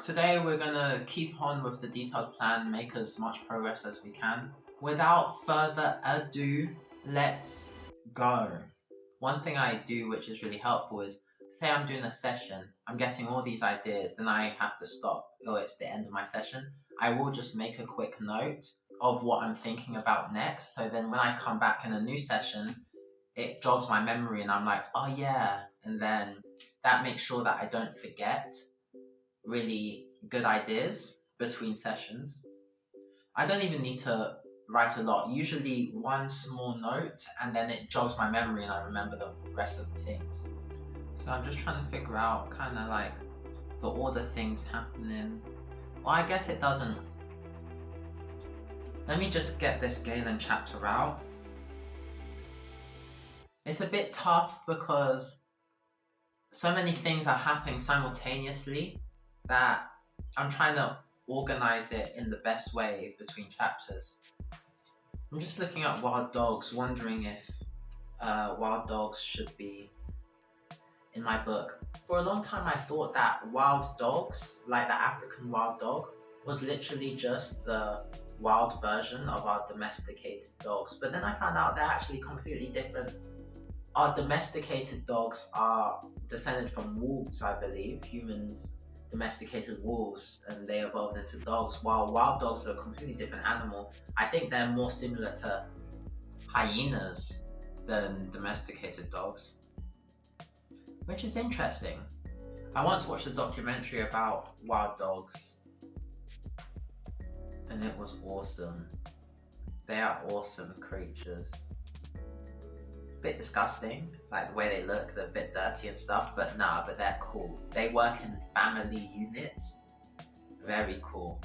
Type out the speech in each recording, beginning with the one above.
Today we're gonna keep on with the detailed plan, make as much progress as we can. Without further ado, let's go. One thing I do which is really helpful is, say I'm doing a session, I'm getting all these ideas, then I have to stop, or it's the end of my session. I will just make a quick note of what I'm thinking about next, so then when I come back in a new session, it jogs my memory and I'm like, oh yeah, and then that makes sure that I don't forget really good ideas between sessions. I don't even need to write a lot, usually one small note, and then it jogs my memory and I remember the rest of the things. So I'm just trying to figure out kind of like the order things happening. Well, I guess it doesn't. Let me just get this Galen chapter out. It's a bit tough because so many things are happening simultaneously that I'm trying to organize it in the best way between chapters. I'm just looking at wild dogs, wondering if wild dogs should be in my book. For a long time I thought that wild dogs, like the African wild dog, was literally just the wild version of our domesticated dogs. But then I found out they're actually completely different. Our domesticated dogs are descended from wolves, I believe. Humans domesticated wolves and they evolved into dogs, while wild dogs are a completely different animal. I think they're more similar to hyenas than domesticated dogs, which is interesting. I once watched a documentary about wild dogs and it was awesome. They are awesome creatures. Bit disgusting, like the way they look, they're a bit dirty and stuff, but but they're cool. They work in family units. Very cool.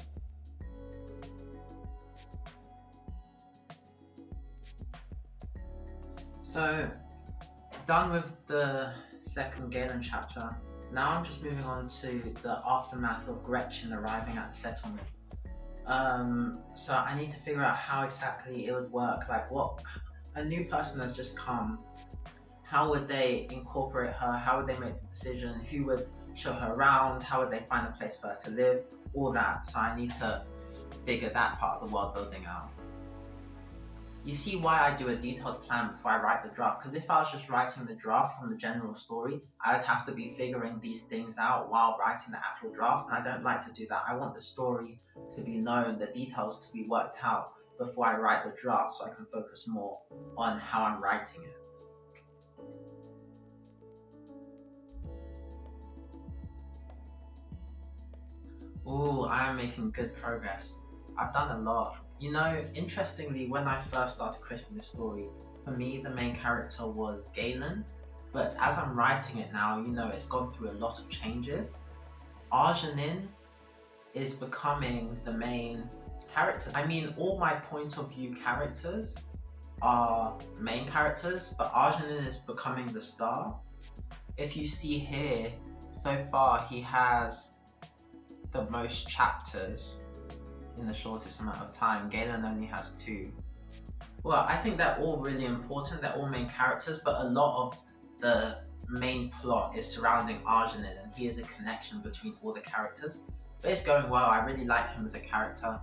So, done with the second Galen chapter. Now I'm just moving on to the aftermath of Gretchen arriving at the settlement. So I need to figure out how exactly it would work. Like, what a new person has just come. How would they incorporate her? How would they make the decision? Who would show her around? How would they find a place for her to live? All that. So I need to figure that part of the world building out. You see why I do a detailed plan before I write the draft, because if I was just writing the draft from the general story, I'd have to be figuring these things out while writing the actual draft, and I don't like to do that. I want the story to be known, the details to be worked out before I write the draft, so I can focus more on how I'm writing it. Ooh, I am making good progress. I've done a lot. You know, interestingly, when I first started creating this story, for me, the main character was Galen. But as I'm writing it now, you know, it's gone through a lot of changes. Arjanin is becoming the main character. I mean, all my point of view characters are main characters, but Arjanin is becoming the star. If you see here, so far he has the most chapters in the shortest amount of time. Galen only has 2. Well, I think they're all really important. They're all main characters, but a lot of the main plot is surrounding Arjanin, and he is a connection between all the characters. But it's going well. I really like him as a character.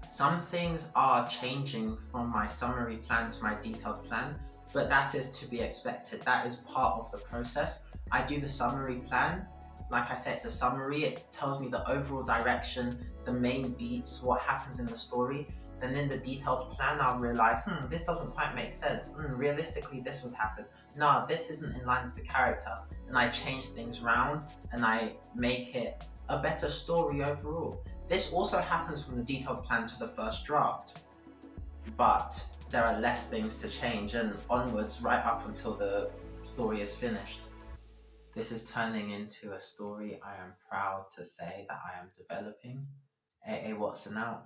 Some things are changing from my summary plan to my detailed plan, but that is to be expected. That is part of the process. I do the summary plan. Like I said, it's a summary. It tells me the overall direction, the main beats, what happens in the story. Then in the detailed plan, I'll realize, this doesn't quite make sense. Realistically, this would happen. No, this isn't in line with the character. And I change things around and I make it a better story overall. This also happens from the detailed plan to the first draft, but there are less things to change and onwards right up until the story is finished. This is turning into a story I am proud to say that I am developing. A.A. Watson out.